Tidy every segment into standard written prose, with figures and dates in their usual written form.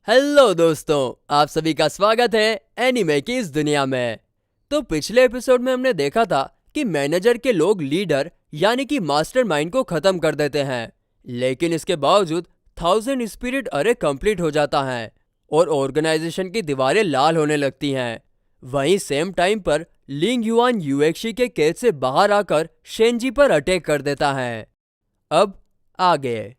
Hello दोस्तों, आप सभी का स्वागत है एनीमे की इस दुनिया में। तो पिछले एपिसोड में हमने देखा था कि मैनेजर के लोग लीडर यानी कि मास्टरमाइंड को खत्म कर देते हैं, लेकिन इसके बावजूद 1000 स्पिरिट अरे कंप्लीट हो जाता है और ऑर्गेनाइजेशन की दीवारें लाल होने लगती हैं। वहीं सेम टाइम पर लिंग युआन यूएक्सी के कैद से बाहर आकर शेंजी पर अटैक कर देता है। अब आगे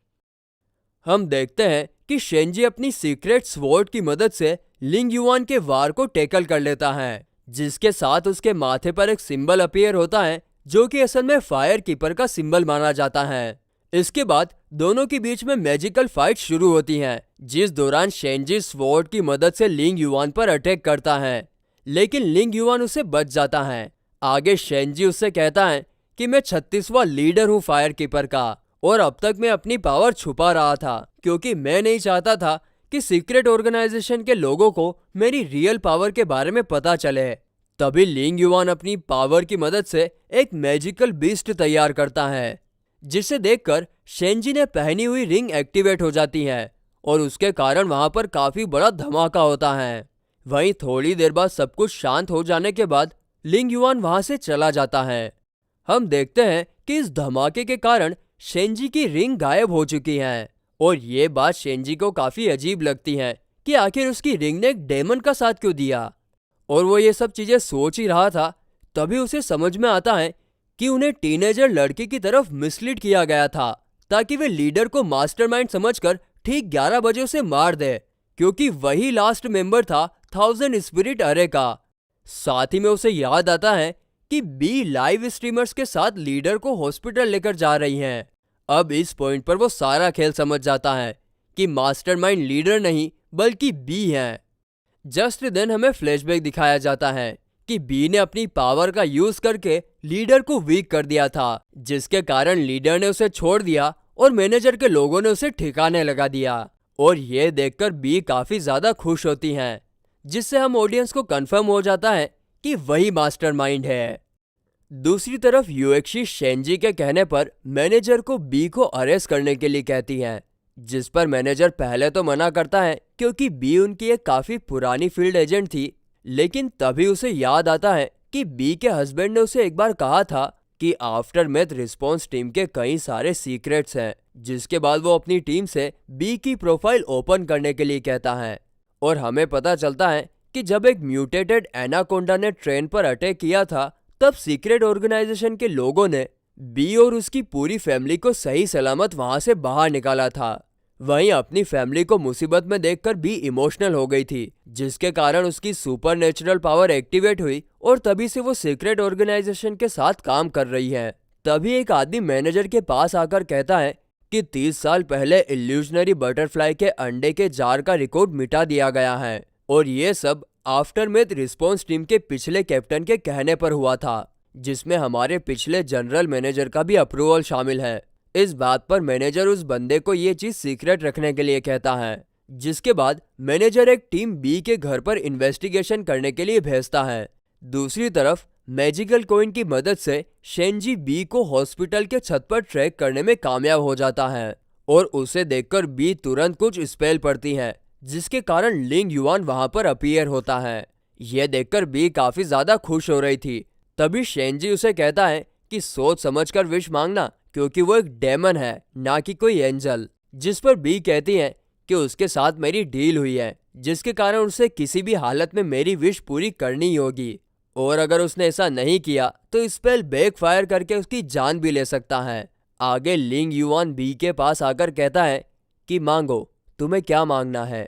हम देखते हैं कि शेंजी अपनी सीक्रेट स्वॉर्ड की मदद से लिंग युआन के वार को टैकल कर लेता है, जिसके साथ उसके माथे पर एक सिंबल अपीयर होता है जो कि असल में फायर कीपर का सिंबल माना जाता है। इसके बाद दोनों के बीच में मैजिकल फाइट शुरू होती है, जिस दौरान शेंजी स्वॉर्ड की मदद से लिंग युआन पर अटैक करता है, लेकिन लिंग युआन उसे बच जाता है। आगे शेंजी उससे कहता है कि मैं 36वां लीडर हूँ फायर कीपर का, और अब तक मैं अपनी पावर छुपा रहा था क्योंकि मैं नहीं चाहता था कि सीक्रेट ऑर्गेनाइजेशन के लोगों को मेरी रियल पावर के बारे में पता चले। तभी लिंग युआन अपनी पावर की मदद से एक मैजिकल बीस्ट तैयार करता है, जिसे देखकर शेंजी ने पहनी हुई रिंग एक्टिवेट हो जाती है और उसके कारण वहां पर काफी बड़ा धमाका होता है। वहीं थोड़ी देर बाद सब कुछ शांत हो जाने के बाद लिंग युआन वहां से चला जाता है। हम देखते हैं कि इस धमाके के कारण शेंजी की रिंग गायब हो चुकी है और ये बात शेंजी को काफी अजीब लगती है कि आखिर उसकी रिंग ने एक डेमन का साथ क्यों दिया। और वो ये सब चीजें सोच ही रहा था, तभी उसे समझ में आता है कि उन्हें टीनेजर लड़की की तरफ मिसलीड किया गया था ताकि वे लीडर को मास्टरमाइंड समझकर ठीक 11 बजे उसे मार दे, क्योंकि वही लास्ट मेंबर था 1000 स्पिरिट अरे का। साथ ही में उसे याद आता है कि बी लाइव स्ट्रीमर्स के साथ लीडर को हॉस्पिटल लेकर जा रही हैं। अब इस पॉइंट पर वो सारा खेल समझ जाता है कि मास्टरमाइंड लीडर नहीं बल्कि बी है। जस्ट देन हमें फ्लैशबैक दिखाया जाता है कि बी ने अपनी पावर का यूज करके लीडर को वीक कर दिया था, जिसके कारण लीडर ने उसे छोड़ दिया और मैनेजर के लोगों ने उसे ठिकाने लगा दिया। और ये देखकर बी काफी ज्यादा खुश होती हैं, जिससे हम ऑडियंस को कंफर्म हो जाता है कि वही मास्टरमाइंड है। दूसरी तरफ यूएक्सी शेंजी के कहने पर मैनेजर को बी को अरेस्ट करने के लिए कहती है, जिस पर मैनेजर पहले तो मना करता है क्योंकि बी उनकी एक काफी पुरानी फील्ड एजेंट थी, लेकिन तभी उसे याद आता है कि बी के हस्बैंड ने उसे एक बार कहा था कि आफ्टर मैथ रिस्पॉन्स टीम के कई सारे सीक्रेट्स हैं, जिसके बाद वो अपनी टीम से बी की प्रोफाइल ओपन करने के लिए कहता है। और हमें पता चलता है कि जब एक म्यूटेटेड एनाकोंडा ने ट्रेन पर अटैक किया था, तब सीक्रेट ऑर्गेनाइजेशन के लोगों ने बी और उसकी पूरी फैमिली को सही सलामत वहां से बाहर निकाला था। वहीं अपनी फैमिली को मुसीबत में देखकर बी इमोशनल हो गई थी, जिसके कारण उसकी सुपरनेचुरल पावर एक्टिवेट हुई और तभी से वो सीक्रेट ऑर्गेनाइजेशन के साथ काम कर रही है। तभी एक आदमी मैनेजर के पास आकर कहता है कि 30 साल पहले इल्यूजनरी बटरफ्लाई के अंडे के जार का रिकॉर्ड मिटा दिया गया है और ये सब आफ्टर मैथ रिस्पॉन्स टीम के पिछले कैप्टन के कहने पर हुआ था, जिसमें हमारे पिछले जनरल मैनेजर का भी अप्रूवल शामिल है। इस बात पर मैनेजर उस बंदे को ये चीज सीक्रेट रखने के लिए कहता है, जिसके बाद मैनेजर एक टीम बी के घर पर इन्वेस्टिगेशन करने के लिए भेजता है। दूसरी तरफ मैजिकल कॉइन की मदद से शेंजी बी को हॉस्पिटल के छत पर ट्रैक करने में कामयाब हो जाता है और उसे देखकर बी तुरंत कुछ स्पेल पड़ती है, जिसके कारण लिंग युआन वहां पर अपीयर होता है। यह देखकर बी काफी ज्यादा खुश हो रही थी। तभी शेंजी उसे कहता है कि सोच समझकर विश मांगना, क्योंकि वो एक डेमन है ना कि कोई एंजल। जिस पर बी कहती है कि उसके साथ मेरी डील हुई है, जिसके कारण उसे किसी भी हालत में मेरी विश पूरी करनी ही होगी, और अगर उसने ऐसा नहीं किया तो स्पेल बैकफायर करके उसकी जान भी ले सकता है। आगे लिंग युआन बी के पास आकर कहता है कि मांगो, तुम्हें क्या मांगना है।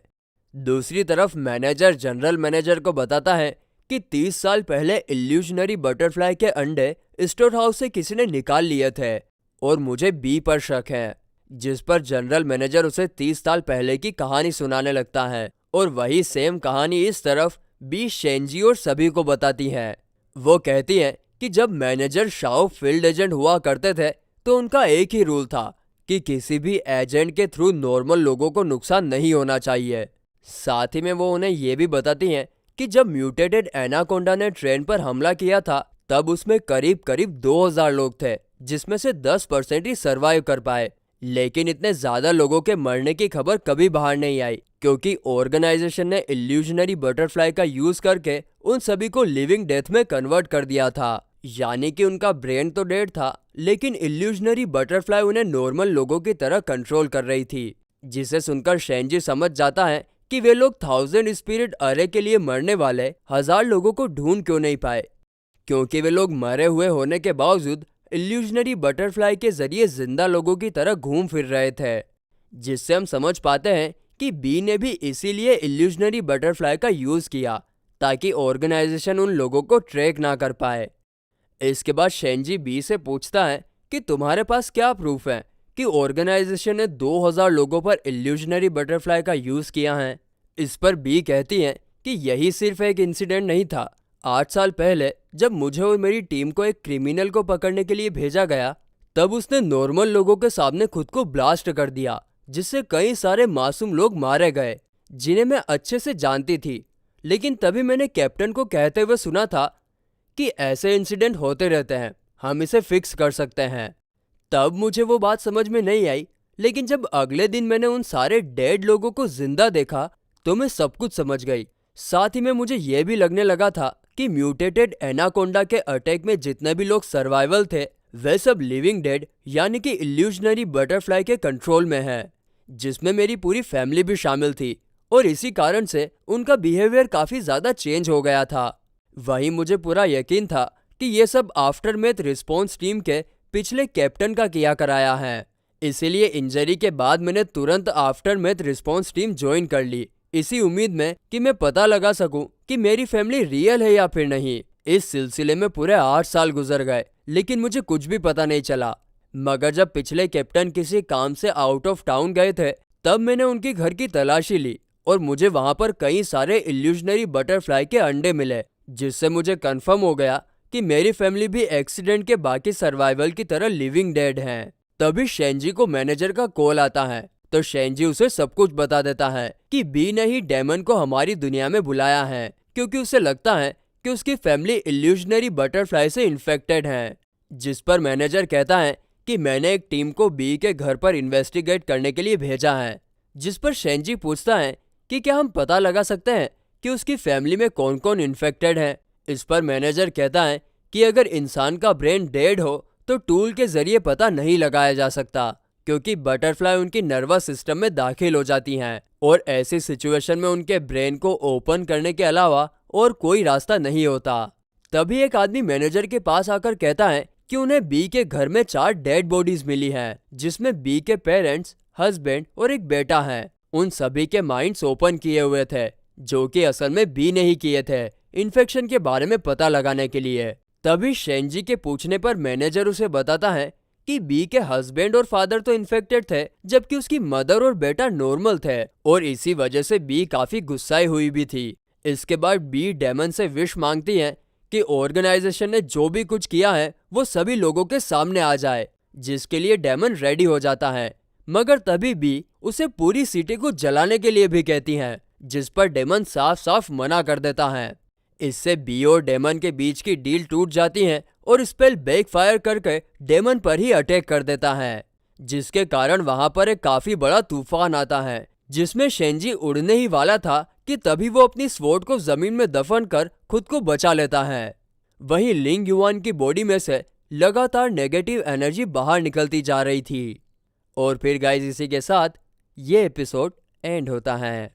दूसरी तरफ मैनेजर जनरल मैनेजर को बताता है कि 30 साल पहले इल्यूजनरी बटरफ्लाई के अंडे स्टोर हाउस से किसी ने निकाल लिए थे और मुझे बी पर शक है, जिस पर जनरल मैनेजर उसे 30 साल पहले की कहानी सुनाने लगता है और वही सेम कहानी इस तरफ बी शेंजी और सभी को बताती है। वो कहती है कि जब मैनेजर शाओ फील्ड एजेंट हुआ करते थे तो उनका एक ही रूल था कि किसी भी एजेंट के थ्रू नॉर्मल लोगों को नुकसान नहीं होना चाहिए। साथ ही में वो उन्हें ये भी बताती हैं कि जब म्यूटेटेड एनाकोंडा ने ट्रेन पर हमला किया था तब उसमें करीब 2000 लोग थे, जिसमें से 10% ही सरवाइव कर पाए। लेकिन इतने ज्यादा लोगों के मरने की खबर कभी बाहर नहीं आई, क्योंकि ऑर्गेनाइजेशन ने इल्यूजनरी बटरफ्लाई का यूज करके उन सभी को लिविंग डेथ में कन्वर्ट कर दिया था। यानी कि उनका ब्रेन तो डेड था, लेकिन इल्यूजनरी बटरफ्लाई उन्हें नॉर्मल लोगों की तरह कंट्रोल कर रही थी। जिसे सुनकर शेंजी समझ जाता है कि वे लोग 1000 स्पिरिट अरे के लिए मरने वाले 1000 लोगों को ढूंढ क्यों नहीं पाए, क्योंकि वे लोग मरे हुए होने के बावजूद इल्यूजनरी बटरफ्लाई के जरिए जिंदा लोगों की तरह घूम फिर रहे थे। जिससे हम समझ पाते हैं कि बी ने भी इसीलिए इल्यूजनरी बटरफ्लाई का यूज किया, ताकि ऑर्गेनाइजेशन उन लोगों को ट्रैक ना कर पाए। इसके बाद शेंजी बी से पूछता है कि तुम्हारे पास क्या प्रूफ है कि ऑर्गेनाइजेशन ने 2000 लोगों पर इल्यूजनरी बटरफ्लाई का यूज किया है। इस पर बी कहती है कि यही सिर्फ एक इंसिडेंट नहीं था। 8 साल पहले जब मुझे और मेरी टीम को एक क्रिमिनल को पकड़ने के लिए भेजा गया, तब उसने नॉर्मल लोगों के सामने खुद को ब्लास्ट कर दिया, जिससे कई सारे मासूम लोग मारे गए जिन्हें मैं अच्छे से जानती थी। लेकिन तभी मैंने कैप्टन को कहते हुए सुना था कि ऐसे इंसिडेंट होते रहते हैं, हम इसे फिक्स कर सकते हैं। तब मुझे वो बात समझ में नहीं आई, लेकिन जब अगले दिन मैंने उन सारे डेड लोगों को जिंदा देखा तो मैं सब कुछ समझ गई। साथ ही में मुझे यह भी लगने लगा था कि म्यूटेटेड एनाकोंडा के अटैक में जितने भी लोग सर्वाइवल थे, वे सब लिविंग डेड यानी कि इल्यूजनरी बटरफ्लाई के कंट्रोल में है, जिसमें मेरी पूरी फैमिली भी शामिल थी। और इसी कारण से उनका बिहेवियर काफी ज्यादा चेंज हो गया था। वहीं मुझे पूरा यकीन था कि ये सब आफ्टरमेथ रिस्पॉन्स टीम के पिछले कैप्टन का किया कराया है। इसीलिए इंजरी के बाद मैंने तुरंत आफ्टरमेथ रिस्पॉन्स टीम ज्वाइन कर ली, इसी उम्मीद में कि मैं पता लगा सकूं कि मेरी फैमिली रियल है या फिर नहीं। इस सिलसिले में पूरे 8 साल गुजर गए, लेकिन मुझे कुछ भी पता नहीं चला। मगर जब पिछले कैप्टन किसी काम से आउट ऑफ टाउन गए थे, तब मैंने उनके घर की तलाशी ली और मुझे वहां पर कई सारे इल्यूजनरी बटरफ्लाई के अंडे मिले, जिससे मुझे कंफर्म हो गया कि मेरी फैमिली भी एक्सीडेंट के बाकी सर्वाइवल की तरह लिविंग डेड हैं। तभी शेंजी को मैनेजर का कॉल आता है, तो शेंजी उसे सब कुछ बता देता है कि बी ने ही डेमन को हमारी दुनिया में बुलाया है, क्योंकि उसे लगता है कि उसकी फैमिली इल्यूजनरी बटरफ्लाई से इन्फेक्टेड है। जिस पर मैनेजर कहता है कि मैंने एक टीम को बी के घर पर इन्वेस्टिगेट करने के लिए भेजा है। जिस पर शेंजी पूछता है कि क्या हम पता लगा सकते हैं कि उसकी फैमिली में कौन कौन इन्फेक्टेड है। इस पर मैनेजर कहता है कि अगर इंसान का ब्रेन डेड हो तो टूल के जरिए पता नहीं लगाया जा सकता, क्योंकि बटरफ्लाई उनकी नर्वस सिस्टम में दाखिल हो जाती हैं और ऐसी सिचुएशन में उनके ब्रेन को ओपन करने के अलावा और कोई रास्ता नहीं होता। तभी एक आदमी मैनेजर के पास आकर कहता है कि उन्हें बी के घर में 4 डेड बॉडीज मिली हैं, जिसमें बी के पेरेंट्स, हस्बैंड और एक बेटा है। उन सभी के माइंड्स ओपन किए हुए थे, जो कि असल में बी नहीं किए थे, इन्फेक्शन के बारे में पता लगाने के लिए। तभी शेंजी के पूछने पर मैनेजर उसे बताता है कि बी के हस्बैंड और फादर तो इन्फेक्टेड थे, जबकि उसकी मदर और बेटा नॉर्मल थे, और इसी वजह से बी काफी गुस्साई हुई भी थी। इसके बाद बी डेमन से विश मांगती है कि ऑर्गेनाइजेशन ने जो भी कुछ किया है वो सभी लोगों के सामने आ जाए, जिसके लिए डेमन रेडी हो जाता है। मगर तभी बी उसे पूरी सिटी को जलाने के लिए भी कहती हैं, जिस पर डेमन साफ साफ मना कर देता है। इससे बी और डेमन के बीच की डील टूट जाती है और स्पेल बैकफायर करके डेमन पर ही अटैक कर देता है, जिसके कारण वहां पर एक काफी बड़ा तूफान आता है, जिसमें शेंजी उड़ने ही वाला था कि तभी वो अपनी स्वॉर्ड को जमीन में दफन कर खुद को बचा लेता है। वहीं लिंग युआन की बॉडी में से लगातार नेगेटिव एनर्जी बाहर निकलती जा रही थी। और फिर गाइस इसी के साथ ये एपिसोड एंड होता है।